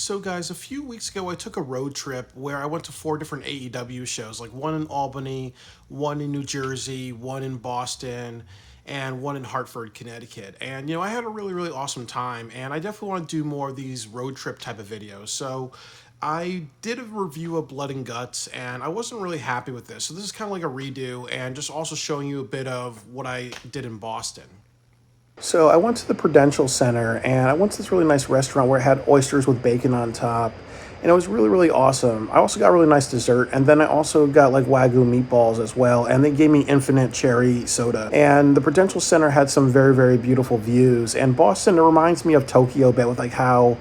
So, guys, a few weeks ago, I took a road trip where I went to four different AEW shows, like one in Albany, one in New Jersey, one in Boston, and one in Hartford, Connecticut. And, I had a really, really awesome time, and I definitely want to do more of these road trip type of videos. So, I did a review of Blood and Guts, and I wasn't really happy with this. So, this is kind of like a redo, and just also showing you a bit of what I did in Boston. So I went to the Prudential Center and I went to this really nice restaurant where it had oysters with bacon on top. And it was really, really awesome. I also got really nice dessert. And then I also got like Wagyu meatballs as well. And they gave me infinite cherry soda. And the Prudential Center had some very, very beautiful views. And Boston, it reminds me of Tokyo a bit with like how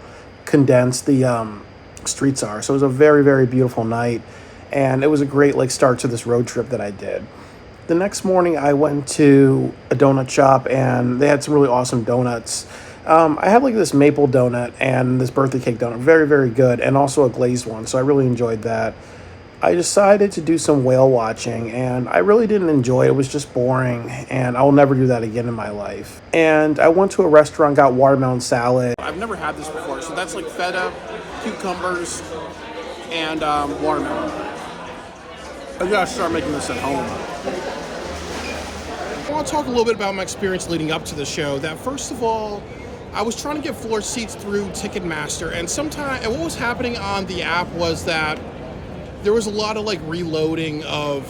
condensed the streets are. So it was a very, very beautiful night. And it was a great like start to this road trip that I did. The next morning, I went to a donut shop, and they had some really awesome donuts. I had like this maple donut and this birthday cake donut, very, very good, and also a glazed one, so I really enjoyed that. I decided to do some whale watching, and I really didn't enjoy it. It was just boring, and I will never do that again in my life. And I went to a restaurant, got watermelon salad. I've never had this before, so that's like feta, cucumbers, and watermelon. I gotta start making this at home. I want to talk a little bit about my experience leading up to the show. That first of all, I was trying to get floor seats through Ticketmaster, and what was happening on the app was that there was a lot of like reloading of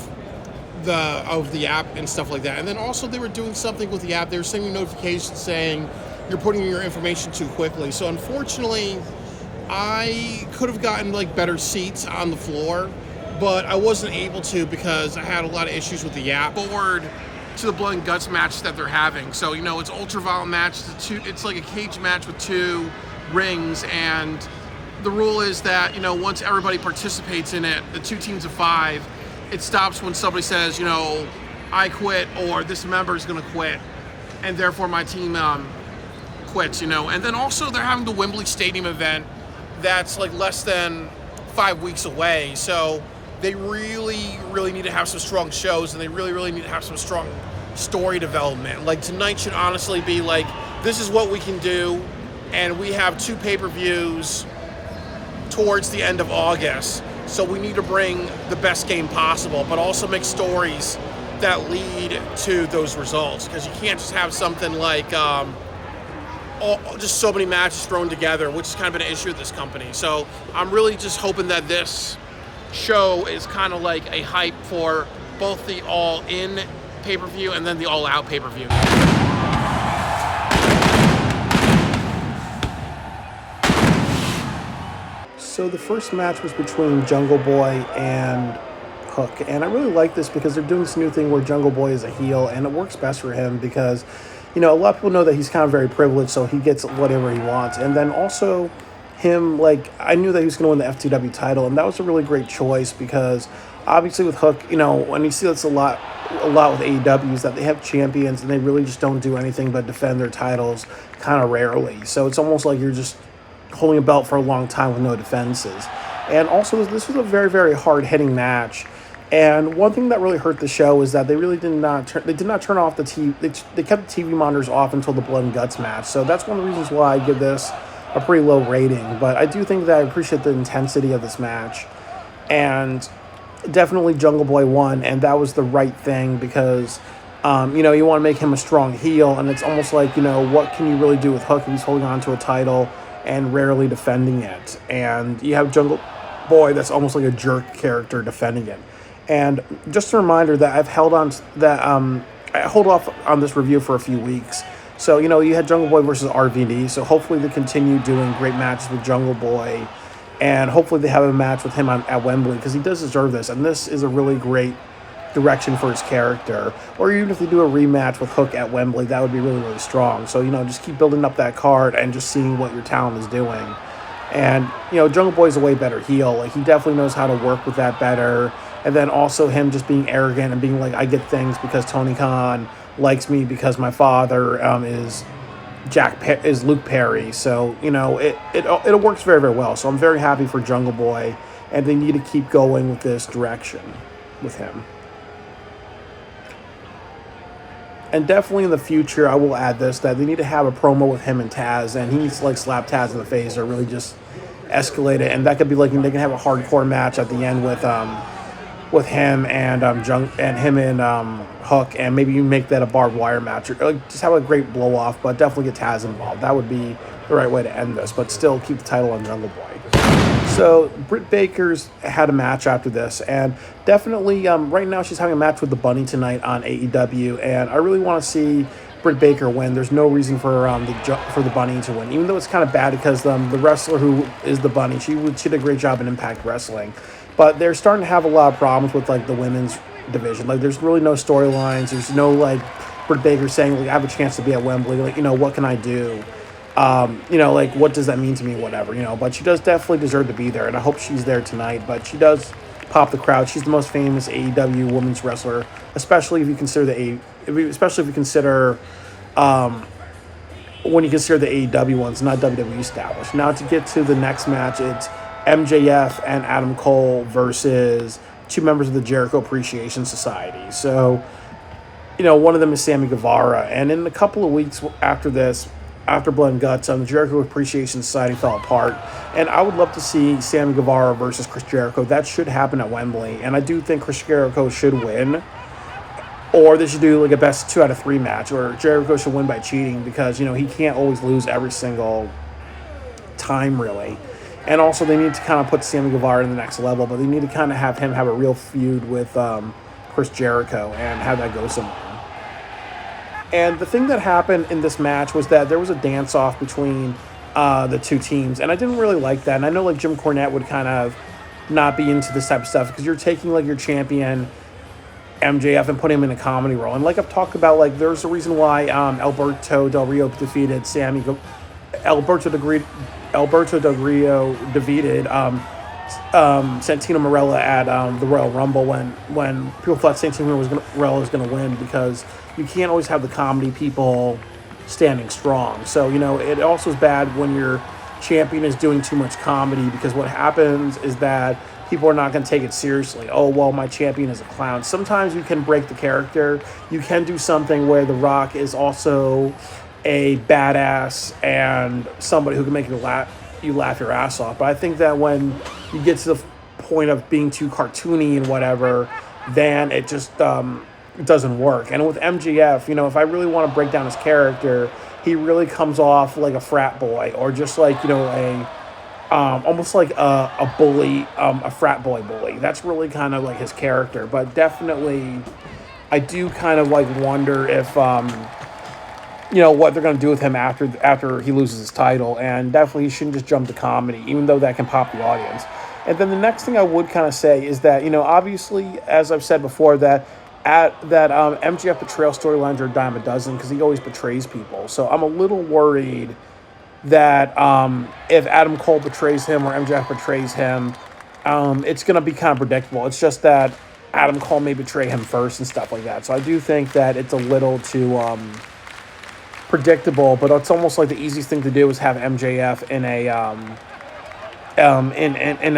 the app and stuff like that. And then also they were doing something with the app. They were sending notifications saying you're putting in your information too quickly. So unfortunately, I could have gotten like better seats on the floor, but I wasn't able to because I had a lot of issues with the app. Forward to the Blood and Guts match that they're having. So, it's ultraviolet match. It's like a cage match with two rings, and the rule is that, once everybody participates in it, the two teams of five, it stops when somebody says, I quit, or this member is going to quit, and therefore my team quits, And then also they're having the Wembley Stadium event that's like less than 5 weeks away. So they really, really need to have some strong shows, and they really, really need to have some strong story development. Like tonight should honestly be like, this is what we can do, and we have 2 pay-per-views towards the end of August. So we need to bring the best game possible, but also make stories that lead to those results. Because you can't just have something like just so many matches thrown together, which is kind of an issue with this company. So I'm really just hoping that this show is kind of like a hype for both the all-in pay-per-view and then the all-out pay-per-view. So the first match was between Jungle Boy and Hook, and I really like this because they're doing this new thing where Jungle Boy is a heel, and it works best for him because, a lot of people know that he's kind of very privileged, so he gets whatever he wants. And then also him, like, I knew that he was going to win the FTW title, and that was a really great choice because obviously with Hook, when you see that's a lot with AEW is that they have champions and they really just don't do anything but defend their titles kind of rarely. So it's almost like you're just holding a belt for a long time with no defenses. And also this was a very, very hard-hitting match. And one thing that really hurt the show is that they really did not turn off the TV. They kept the TV monitors off until the Blood and Guts match. So that's one of the reasons why I give this a pretty low rating, but I do think that I appreciate the intensity of this match, and definitely Jungle Boy won, and that was the right thing because, you want to make him a strong heel, and it's almost like, what can you really do with Hook? He's holding on to a title and rarely defending it, and you have Jungle Boy that's almost like a jerk character defending it. And just a reminder that I've held on to that, I hold off on this review for a few weeks. So, you had Jungle Boy versus RVD, so hopefully they continue doing great matches with Jungle Boy, and hopefully they have a match with him at Wembley, because he does deserve this, and this is a really great direction for his character. Or even if they do a rematch with Hook at Wembley, that would be really, really strong. So, just keep building up that card and just seeing what your talent is doing. And, Jungle Boy's a way better heel. Like, he definitely knows how to work with that better. And then also him just being arrogant and being like, I get things because Tony Khan likes me because my father is Luke Perry. So, it works very, very well. So I'm very happy for Jungle Boy, and they need to keep going with this direction with him. And definitely in the future, I will add this, that they need to have a promo with him and Taz, and he needs to, like, slap Taz in the face or really just escalate it, and that could be like they can have a hardcore match at the end with him and him and Hook, and maybe you make that a barbed wire match, or like just have a great blow off, but definitely get Taz involved. That would be the right way to end this, but still keep the title on Jungle Boy. So Britt Baker's had a match after this, and definitely right now she's having a match with the Bunny tonight on AEW, and I really want to see Britt Baker win. There's no reason for the Bunny to win, even though it's kind of bad because the wrestler who is the Bunny, she did a great job in Impact Wrestling, but they're starting to have a lot of problems with like the women's division. Like there's really no storylines. There's no like Britt Baker saying like I have a chance to be at Wembley. Like what can I do? Like what does that mean to me? Whatever, But she does definitely deserve to be there, and I hope she's there tonight. But she does pop the crowd. She's the most famous AEW women's wrestler, especially if you consider when you consider the AEW ones, not WWE established. Now to get to the next match, it's MJF and Adam Cole versus two members of the Jericho Appreciation Society. So, one of them is Sammy Guevara, and in a couple of weeks after this, after Blood and Guts, the Jericho Appreciation Society fell apart, and I would love to see Sammy Guevara versus Chris Jericho. That should happen at Wembley, and I do think Chris Jericho should win, or they should do like a best 2 out of 3 match, or Jericho should win by cheating because, he can't always lose every single time, really. And also, they need to kind of put Sammy Guevara in the next level, but they need to kind of have him have a real feud with Chris Jericho and have that go somewhere. And the thing that happened in this match was that there was a dance-off between the two teams, and I didn't really like that. And I know like Jim Cornette would kind of not be into this type of stuff because you're taking like your champion MJF and putting him in a comedy role. And like I've talked about, like there's a reason why Alberto Del Rio defeated Alberto Del Rio defeated Santino Marella at the Royal Rumble when people thought Santino Marella was going to win, because you can't always have the comedy people standing strong. So, it also is bad when your champion is doing too much comedy, because what happens is that people are not going to take it seriously. Oh, well, my champion is a clown. Sometimes you can break the character. You can do something where The Rock is also a badass and somebody who can make you laugh your ass off. But I think that when you get to the point of being too cartoony and whatever, then it just it doesn't work. And with MJF, if I really want to break down his character, he really comes off like a frat boy, or just like, almost like a bully, a frat boy bully. That's really kind of like his character. But definitely, I do kind of like wonder if, what they're going to do with him after he loses his title. And definitely he shouldn't just jump to comedy, even though that can pop the audience. And then the next thing I would kind of say is that, obviously, as I've said before, that MJF betrayal storylines are a dime a dozen because he always betrays people. So I'm a little worried that if Adam Cole betrays him or MJF betrays him, it's going to be kind of predictable. It's just that Adam Cole may betray him first and stuff like that. So I do think that it's a little too predictable, but it's almost like the easiest thing to do is have MJF in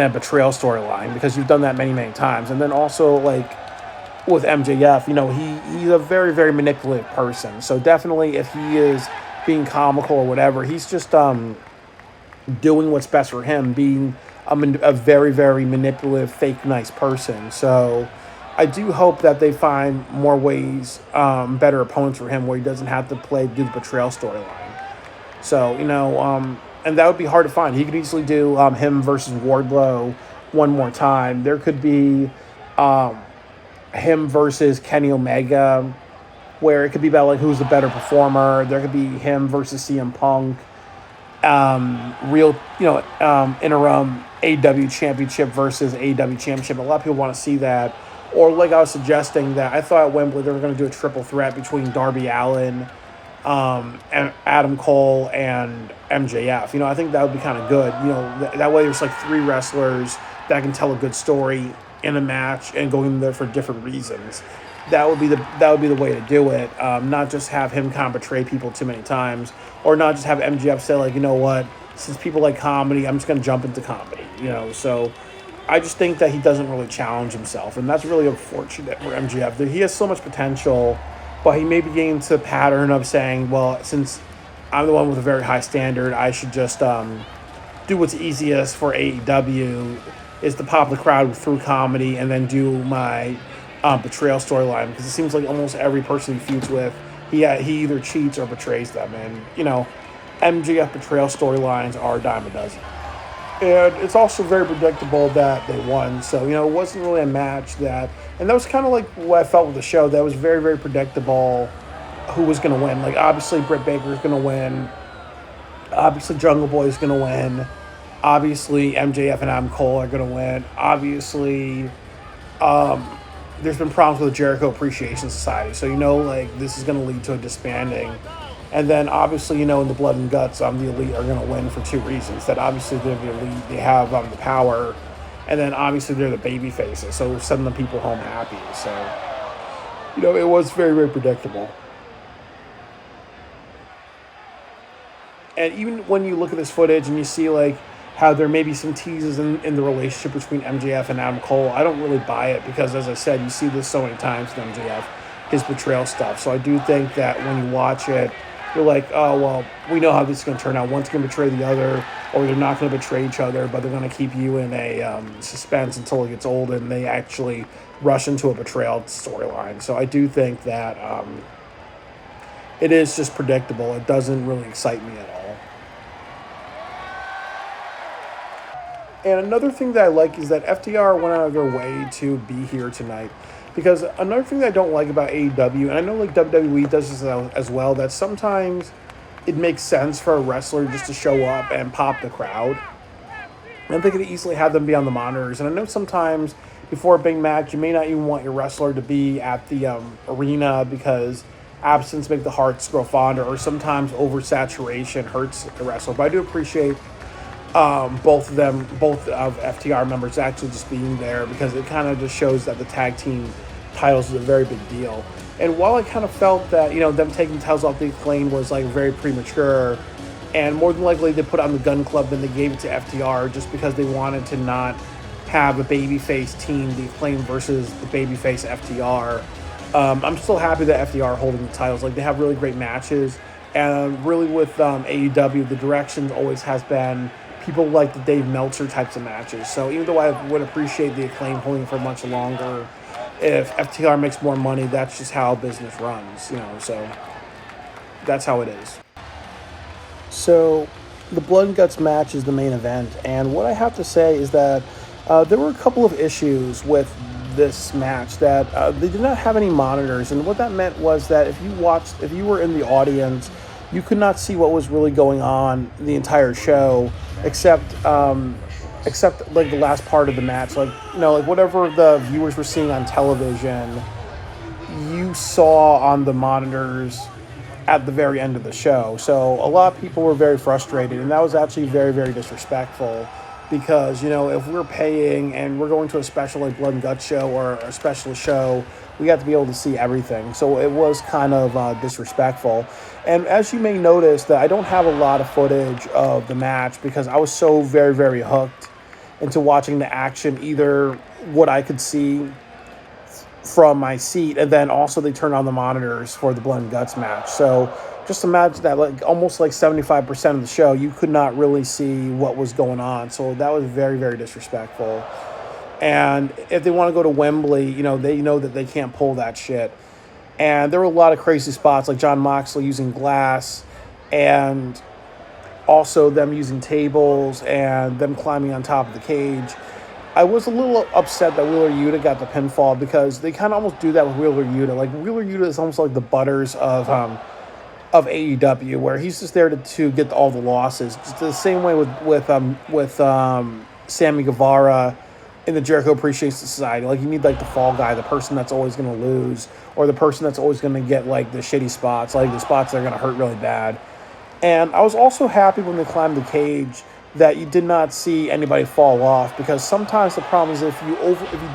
a betrayal storyline, because you've done that many, many times. And then also, like, with MJF, he's a very, very manipulative person. So definitely if he is being comical or whatever, he's just doing what's best for him, being a very, very manipulative, fake nice person. So I do hope that they find more ways, better opponents for him, where he doesn't have to do the betrayal storyline. So, and that would be hard to find. He could easily do him versus Wardlow one more time. There could be him versus Kenny Omega, where it could be about like who's the better performer. There could be him versus CM Punk, interim AEW championship versus AEW championship. A lot of people want to see that. Or like I was suggesting, that I thought at Wembley they were going to do a triple threat between Darby Allin, and Adam Cole, and MJF. I think that would be kind of good. That way there's like 3 wrestlers that can tell a good story in a match and going there for different reasons. That would be the way to do it. Not just have him kind of betray people too many times, or not just have MJF say like, what, since people like comedy, I'm just going to jump into comedy. So I just think that he doesn't really challenge himself, and that's really unfortunate for MJF. He has so much potential, but he may be getting into the pattern of saying, well, since I'm the one with a very high standard, I should just do what's easiest for AEW is to pop the crowd through comedy and then do my betrayal storyline, because it seems like almost every person he feuds with, he either cheats or betrays them, and MJF betrayal storylines are a dime a dozen. And it's also very predictable that they won. So, it wasn't really a match and that was kind of like what I felt with the show. That was very, very predictable who was going to win. Like, obviously, Britt Baker is going to win. Obviously, Jungle Boy is going to win. Obviously, MJF and Adam Cole are going to win. Obviously, there's been problems with the Jericho Appreciation Society. So, this is going to lead to a disbanding. And then, obviously, in the Blood and Guts, the Elite are going to win for two reasons. That obviously they're the Elite, they have the power, and then obviously they're the baby faces, so sending the people home happy. So, it was very, very predictable. And even when you look at this footage and you see, how there may be some teases in the relationship between MJF and Adam Cole, I don't really buy it because, as I said, you see this so many times in MJF, his betrayal stuff. So I do think that when you watch it, you're like, oh, well, we know how this is going to turn out. One's going to betray the other, or they're not going to betray each other, but they're going to keep you in a suspense until it gets old and they actually rush into a betrayal storyline. So I do think that it is just predictable. It doesn't really excite me at all. And another thing that I like is that FTR went out of their way to be here tonight. Because another thing that I don't like about AEW, and I know WWE does this as well, that sometimes it makes sense for a wrestler just to show up and pop the crowd. And they could easily have them be on the monitors. And I know sometimes before a big match, you may not even want your wrestler to be at the arena because absence makes the hearts grow fonder, or sometimes oversaturation hurts the wrestler. But I do appreciate both of FTR members actually just being there, because it kind of just shows that the tag team titles is a very big deal. And while I kind of felt that, them taking titles off the Acclaim was very premature, and more than likely they put on the Gun Club, then they gave it to FTR just because they wanted to not have a babyface team, the Acclaim versus the babyface FTR. I'm still happy that FTR are holding the titles. They have really great matches, and really with AEW, the direction always has been people like the Dave Meltzer types of matches. So even though I would appreciate the Acclaim holding for much longer, if FTR makes more money, that's just how business runs, so that's how it is. So the Blood and Guts match is the main event, and what I have to say is that there were a couple of issues with this match, that they did not have any monitors, and what that meant was that if you were in the audience, you could not see what was really going on the entire show, except the last part of the match, whatever the viewers were seeing on television, you saw on the monitors at the very end of the show. So a lot of people were very frustrated, and that was actually very, very disrespectful, because if we're paying and we're going to a special like Blood and Guts show or a special show, we got to be able to see everything. So it was kind of disrespectful. And as you may notice, that I don't have a lot of footage of the match because I was so very, very hooked into watching the action, either what I could see from my seat, and then also they turned on the monitors for the Blood and Guts match. So just imagine that, almost 75% of the show, you could not really see what was going on. So that was very, very disrespectful. And if they want to go to Wembley, they know that they can't pull that shit. And there were a lot of crazy spots, like Jon Moxley using glass, and also them using tables, and them climbing on top of the cage. I was a little upset that Wheeler Yuta got the pinfall, because they kind of almost do that with Wheeler Yuta. Wheeler Yuta is almost like the Butters of AEW, where he's just there to get all the losses. Just the same way with Sammy Guevara in the Jericho Appreciation Society. You need the fall guy, the person that's always going to lose, or the person that's always going to get the shitty spots, the spots that are going to hurt really bad. And I was also happy when they climbed the cage that you did not see anybody fall off, because sometimes the problem is if you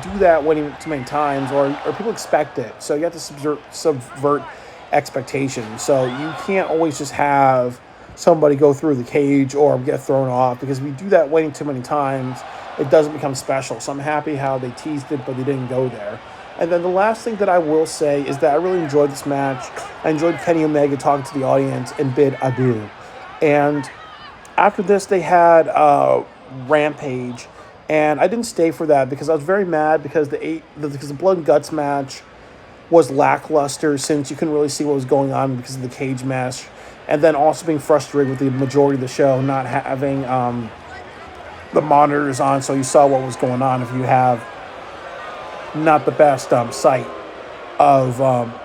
do that too many times, or people expect it, so you have to subvert expectations. So you can't always just have somebody go through the cage or get thrown off, because if you do that waiting too many times, it doesn't become special. So I'm happy how they teased it, but they didn't go there. And then the last thing that I will say is that I really enjoyed this match. I enjoyed Kenny Omega talking to the audience and bid adieu. And After this, they had Rampage, and I didn't stay for that because I was very mad because because the Blood and Guts match was lackluster since you couldn't really see what was going on because of the cage match, and then also being frustrated with the majority of the show not having the monitors on, so you saw what was going on. If you have not the best sight of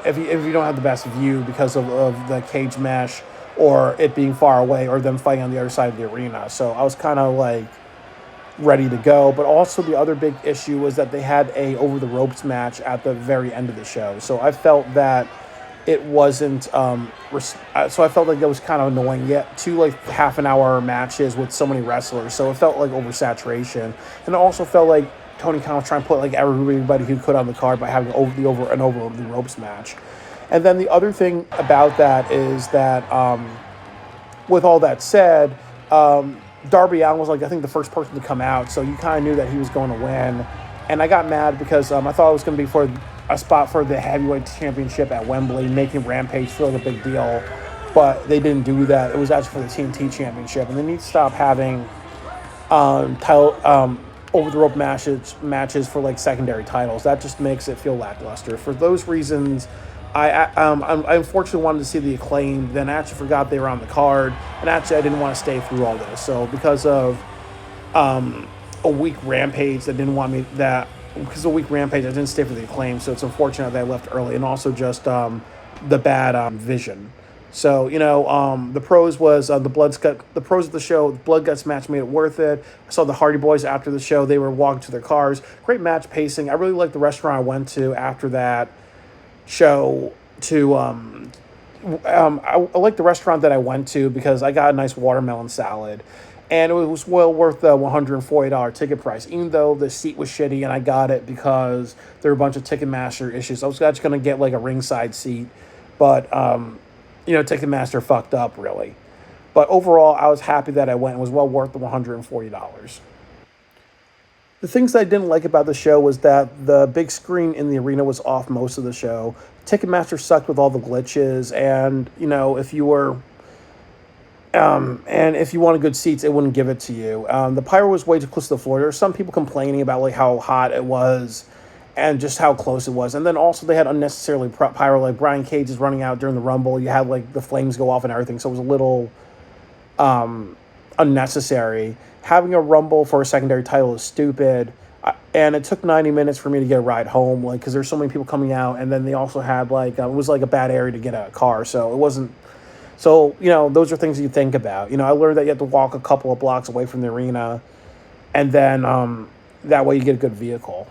if you don't have the best view because of the cage match or it being far away or them fighting on the other side of the arena. So I was kind of like ready to go. But also the other big issue was that they had a over the ropes match at the very end of the show. So I felt that it wasn't. So I felt like it was kind of annoying. Yet two like half an hour matches with so many wrestlers, so it felt like oversaturation, and it also felt like Tony Khan was trying to put like everybody who could on the card by having over the ropes match. And then the other thing about that is that, with all that said, Darby Allin was like I think the first person to come out, so you kind of knew that he was going to win. And I got mad because I thought it was going to be for a spot for the heavyweight championship at Wembley, making Rampage feel like a big deal, but they didn't do that. It was actually for the TNT championship, and they need to stop having title over the rope matches for like secondary titles. That just makes it feel lackluster. For those reasons, I unfortunately wanted to see the Acclaim. Then I actually forgot they were on the card, and actually I didn't want to stay through all this. So because of a weak Rampage, that didn't want me that because of a weak Rampage, I didn't stay for the Acclaim. So it's unfortunate that I left early, and also just the bad vision. So the pros was the pros of the show. The Blood Guts match made it worth it. I saw the Hardy Boys after the show. They were walking to their cars. Great match pacing. I really liked the restaurant I went to after that show. I like the restaurant that I went to because I got a nice watermelon salad, and it was well worth the $140 ticket price. Even though the seat was shitty, and I got it because there were a bunch of Ticketmaster issues. I was actually going to get like a ringside seat, but Ticketmaster fucked up, really. But overall, I was happy that I went. It was well worth the $140. The things I didn't like about the show was that the big screen in the arena was off most of the show. Ticketmaster sucked with all the glitches, and if you wanted good seats, it wouldn't give it to you. The pyro was way too close to the floor. There were some people complaining about like how hot it was and just how close it was. And then also they had unnecessarily pyro, like Brian Cage is running out during the Rumble. You had like the flames go off and everything, so it was a little unnecessary. Having a Rumble for a secondary title is stupid. And it took 90 minutes for me to get a ride home, like because there's so many people coming out, and then they also had like it was like a bad area to get a car, so it wasn't. So those are things you think about. I learned that you have to walk a couple of blocks away from the arena, and then that way you get a good vehicle.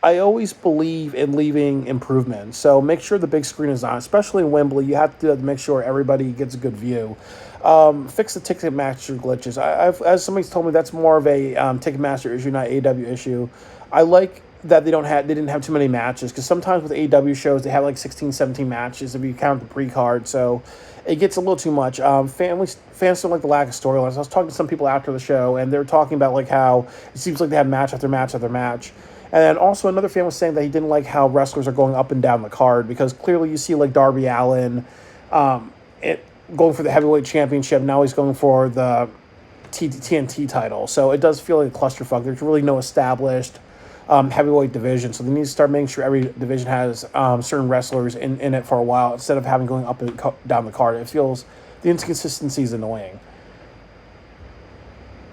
I always believe in leaving improvements. So make sure the big screen is on, especially in Wembley. You have to make sure everybody gets a good view. Fix the Ticketmaster glitches. As somebody's told me, that's more of a Ticketmaster issue, not AEW issue. I like that they didn't have too many matches, because sometimes with AEW shows they have like 16, 17 matches if you count the pre-card. So it gets a little too much. Fans don't like the lack of storylines. I was talking to some people after the show, and they were talking about like how it seems like they have match after match after match. And then also another fan was saying that he didn't like how wrestlers are going up and down the card, because clearly you see like Darby Allin going for the heavyweight championship. Now he's going for the TNT title. So it does feel like a clusterfuck. There's really no established heavyweight division. So they need to start making sure every division has certain wrestlers in it for a while, instead of having going up and down the card. It feels the inconsistency is annoying.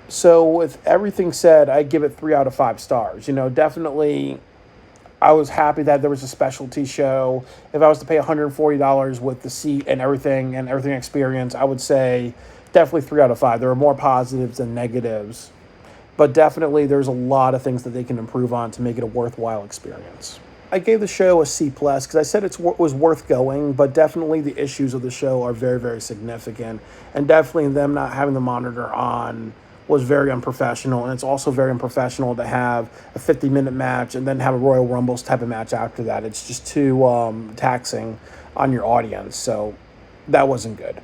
So with everything said, I give it 3 out of 5 stars. Definitely I was happy that there was a specialty show. If I was to pay $140 with the seat and everything experience, I would say definitely 3 out of 5. There are more positives than negatives, but definitely there's a lot of things that they can improve on to make it a worthwhile experience. I gave the show a C+, because I said it was worth going, but definitely the issues of the show are very, very significant, and definitely them not having the monitor on was very unprofessional. And it's also very unprofessional to have a 50-minute match and then have a Royal Rumbles type of match after that. It's just too taxing on your audience, so that wasn't good.